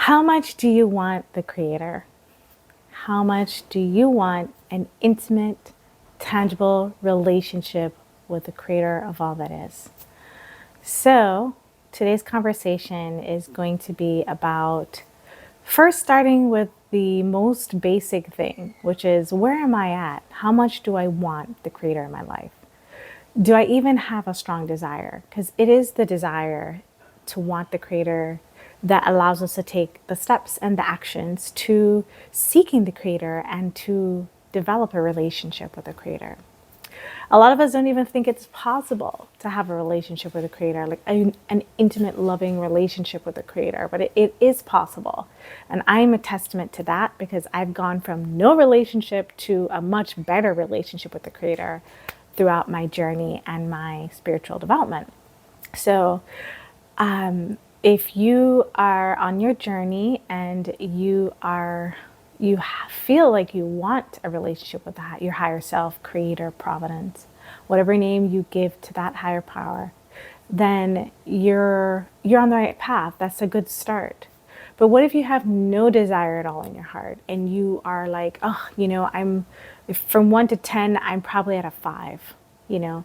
How much do you want the Creator? How much do you want an intimate, tangible relationship with the Creator of all that is? So, today's conversation is going to be about first starting with the most basic thing, which is where am I at? How much do I want the Creator in my life? Do I even have a strong desire? Because it is the desire to want the Creator that allows us to take the steps and the actions to seeking the Creator and to develop a relationship with the Creator. A lot of us don't even think it's possible to have a relationship with the Creator, like an intimate, loving relationship with the Creator, but it is possible. And I'm a testament to that because I've gone from no relationship to a much better relationship with the Creator throughout my journey and my spiritual development. So, if you are on your journey and you feel like you want a relationship with your higher self, Creator, Providence, whatever name you give to that higher power, then you're on the right path. That's a good start. But what if you have no desire at all in your heart and you are like, oh, I'm from 1 to 10, I'm probably at a 5, or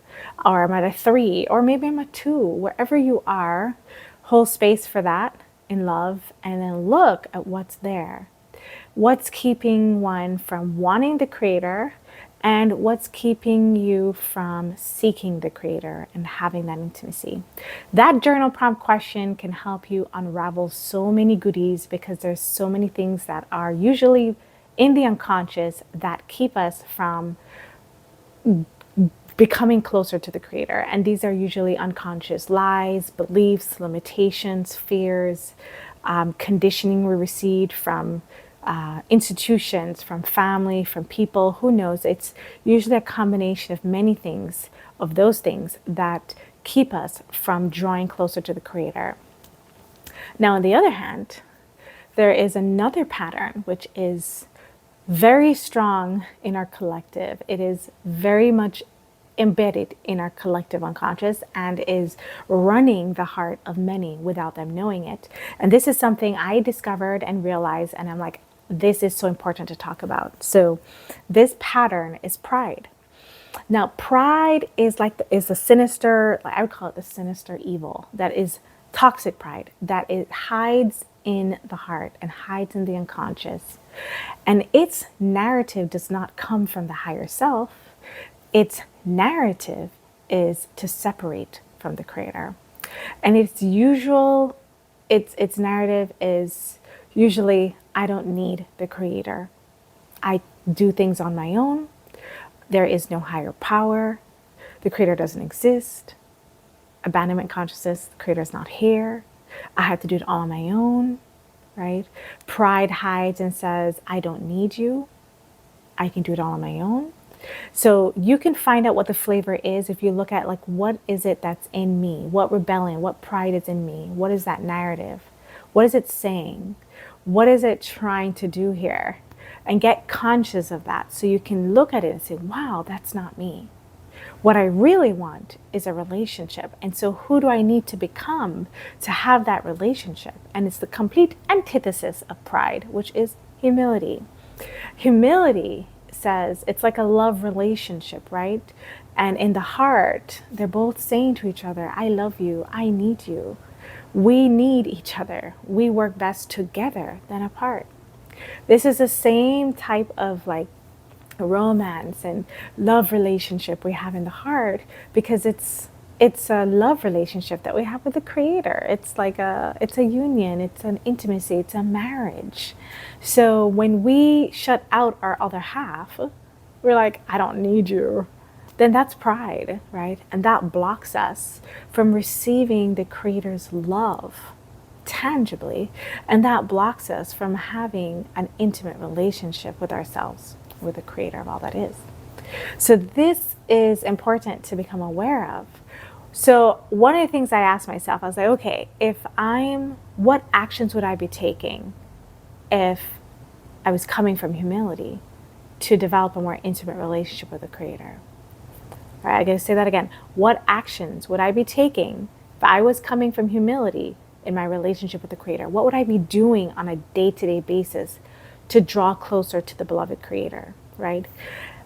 I'm at a 3, or maybe I'm a 2. Wherever you are, hold space for that in love and then look at what's there. What's keeping one from wanting the Creator and what's keeping you from seeking the Creator and having that intimacy. That journal prompt question can help you unravel so many goodies because there's so many things that are usually in the unconscious that keep us from becoming closer to the Creator. And these are usually unconscious lies, beliefs, limitations, fears, conditioning we received from institutions, from family, from people, who knows. It's usually a combination of many things, of those things that keep us from drawing closer to the Creator. Now, on the other hand, there is another pattern which is very strong in our collective. It is very much embedded in our collective unconscious and is running the heart of many without them knowing it. And this is something I discovered and realized, and I'm like, this is so important to talk about. So this pattern is pride. Now, pride is a sinister, I would call it the sinister evil that is toxic pride, that it hides in the heart and hides in the unconscious. And its narrative does not come from the higher self. Its narrative is to separate from the Creator. And its narrative is usually, I don't need the Creator. I do things on my own. There is no higher power. The Creator doesn't exist. Abandonment consciousness, the Creator is not here. I have to do it all on my own, right? Pride hides and says, I don't need you. I can do it all on my own. So you can find out what the flavor is if you look at what is it that's in me? What rebellion, what pride is in me? What is that narrative? What is it saying? What is it trying to do here? And get conscious of that so you can look at it and say, wow, that's not me. What I really want is a relationship. And so who do I need to become to have that relationship? And it's the complete antithesis of pride, which is humility. Humility says it's like a love relationship, right? And in the heart, they're both saying to each other, I love you, I need you. We need each other. We work best together than apart. This is the same type of romance and love relationship we have in the heart because it's a love relationship that we have with the Creator. It's a union, it's an intimacy, it's a marriage. So when we shut out our other half, we're like, I don't need you. Then that's pride, right? And that blocks us from receiving the Creator's love tangibly. And that blocks us from having an intimate relationship with ourselves, with the Creator of all that is. So this is important to become aware of. So one of the things I asked myself, I was like, okay, what actions would I be taking if I was coming from humility to develop a more intimate relationship with the Creator? All right, I gotta say that again. What actions would I be taking if I was coming from humility in my relationship with the Creator? What would I be doing on a day-to-day basis to draw closer to the beloved Creator, right?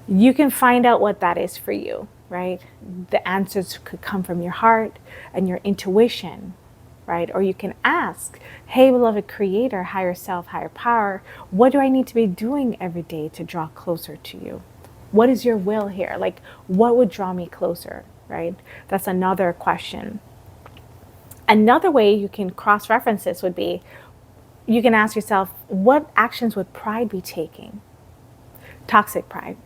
You can find out what that is for you, right? The answers could come from your heart and your intuition, right? Or you can ask, hey, beloved Creator, higher self, higher power, what do I need to be doing every day to draw closer to you? What is your will here? Like, what would draw me closer, right? That's another question. Another way you can cross-reference this would be, you can ask yourself, what actions would pride be taking? Toxic pride.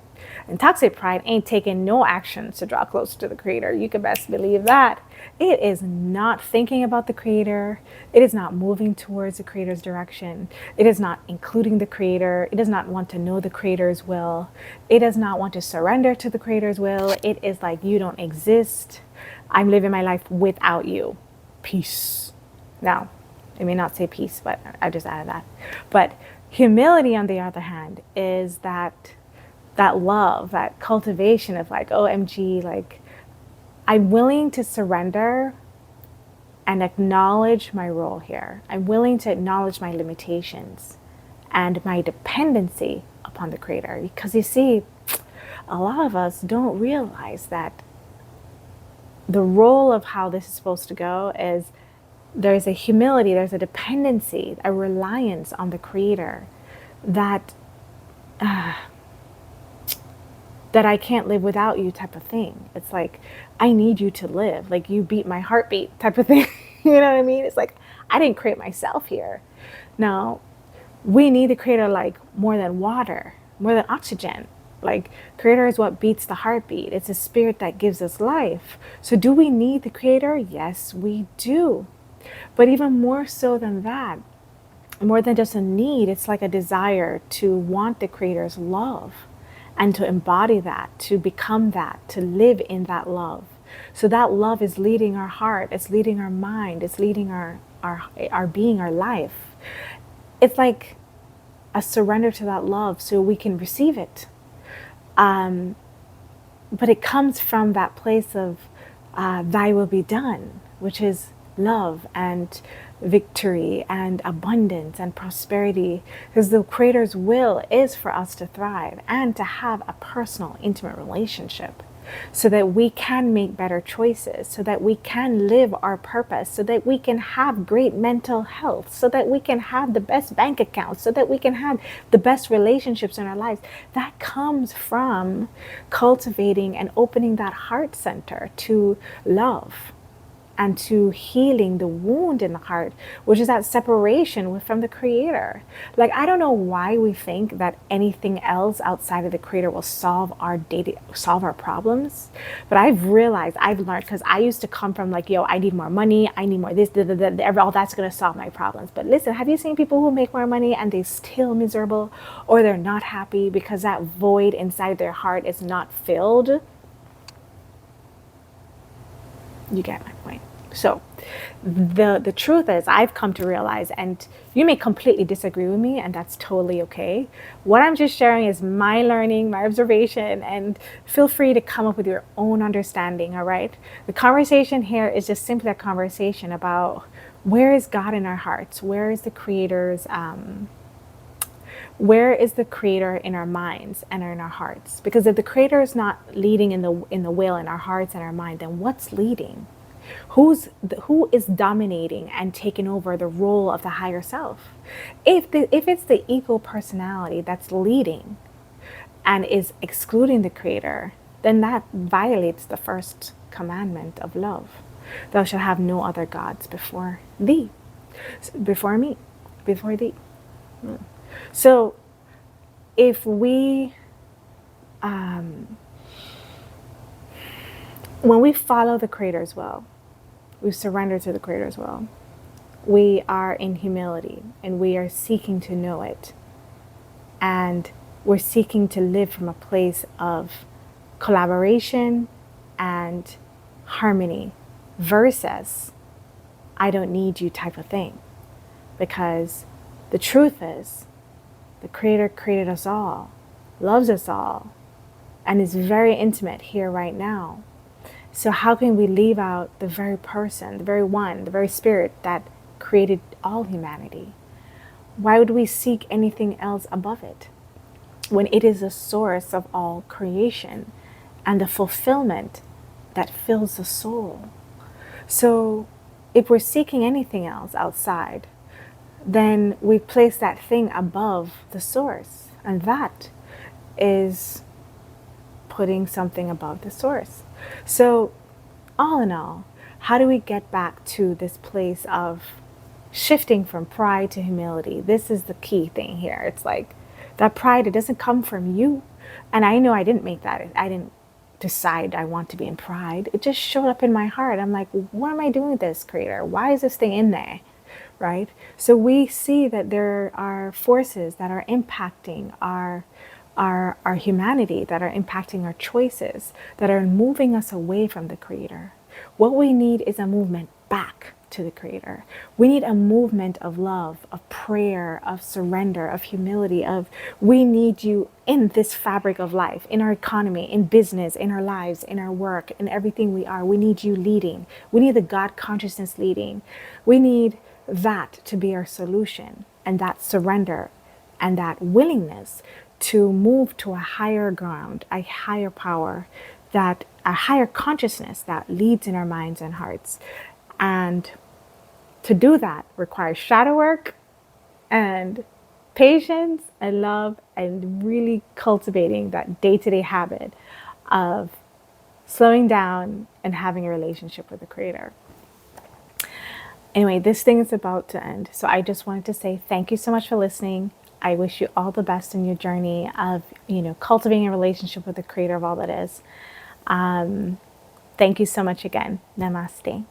And toxic pride ain't taking no actions to draw closer to the Creator. You can best believe that. It is not thinking about the Creator. It is not moving towards the Creator's direction. It is not including the Creator. It does not want to know the Creator's will. It does not want to surrender to the Creator's will. It is like, you don't exist. I'm living my life without you. Peace. Now, it may not say peace, but I just added that. But humility, on the other hand, is that love, that cultivation of like, OMG, like, I'm willing to surrender and acknowledge my role here. I'm willing to acknowledge my limitations and my dependency upon the Creator. Because you see, a lot of us don't realize that the role of how this is supposed to go is there's a humility, there's a dependency, a reliance on the Creator that I can't live without you type of thing. It's like, I need you to live. Like, you beat my heartbeat type of thing. You know what I mean? It's like, I didn't create myself here. Now, we need the Creator like more than water, more than oxygen. Like, Creator is what beats the heartbeat. It's a spirit that gives us life. So do we need the Creator? Yes, we do. But even more so than that, more than just a need, it's like a desire to want the Creator's love and to embody that, to become that, to live in that love. So that love is leading our heart, it's leading our mind, it's leading our being, our life. It's like a surrender to that love so we can receive it. But it comes from that place of thy will be done, which is love and victory and abundance and prosperity, because the Creator's will is for us to thrive and to have a personal, intimate relationship so that we can make better choices, so that we can live our purpose, so that we can have great mental health, so that we can have the best bank accounts, so that we can have the best relationships in our lives. That comes from cultivating and opening that heart center to love and to healing the wound in the heart, which is that separation from the Creator. Like, I don't know why we think that anything else outside of the Creator will solve our problems. But I've realized, I've learned, because I used to come from like, yo, I need more money, I need more this, all that's gonna solve my problems. But listen, have you seen people who make more money and they still miserable, or they're not happy because that void inside their heart is not filled? You get my point. So the truth is, I've come to realize, and you may completely disagree with me, and that's totally okay. What I'm just sharing is my learning, my observation, and feel free to come up with your own understanding, all right? The conversation here is just simply a conversation about where is God in our hearts? Where is the Creator's where is the Creator in our minds and in our hearts? Because if the Creator is not leading in the will, in our hearts and our mind, then what's leading? Who is dominating and taking over the role of the higher self? If it's the ego personality that's leading and is excluding the Creator, then that violates the first commandment of love. Thou shalt have no other gods before thee, before me, before thee. So if we, when we follow the Creator's will, we surrender to the Creator's will, we are in humility and we are seeking to know it. And we're seeking to live from a place of collaboration and harmony versus I don't need you type of thing. Because the truth is, the Creator created us all, loves us all, and is very intimate here right now. So how can we leave out the very person, the very one, the very spirit that created all humanity. Why would we seek anything else above it when it is the source of all creation and the fulfillment that fills the soul? So if we're seeking anything else outside, then we place that thing above the source. And that is putting something above the source. So all in all, how do we get back to this place of shifting from pride to humility? This is the key thing here. It's like that pride, it doesn't come from you. And I know I didn't make that. I didn't decide I want to be in pride. It just showed up in my heart. I'm like, what am I doing with this, Creator? Why is this thing in there? Right? So we see that there are forces that are impacting our humanity, that are impacting our choices, that are moving us away from the Creator. What we need is a movement back to the Creator. We need a movement of love, of prayer, of surrender, of humility, of we need you in this fabric of life, in our economy, in business, in our lives, in our work, in everything we are. We need you leading. We need the God consciousness leading. We need that to be our solution, and that surrender and that willingness to move to a higher ground, a higher power, that a higher consciousness that leads in our minds and hearts. And to do that requires shadow work and patience and love, and really cultivating that day-to-day habit of slowing down and having a relationship with the Creator. Anyway, this thing is about to end. So I just wanted to say thank you so much for listening. I wish you all the best in your journey of, cultivating a relationship with the Creator of all that is. Thank you so much again. Namaste.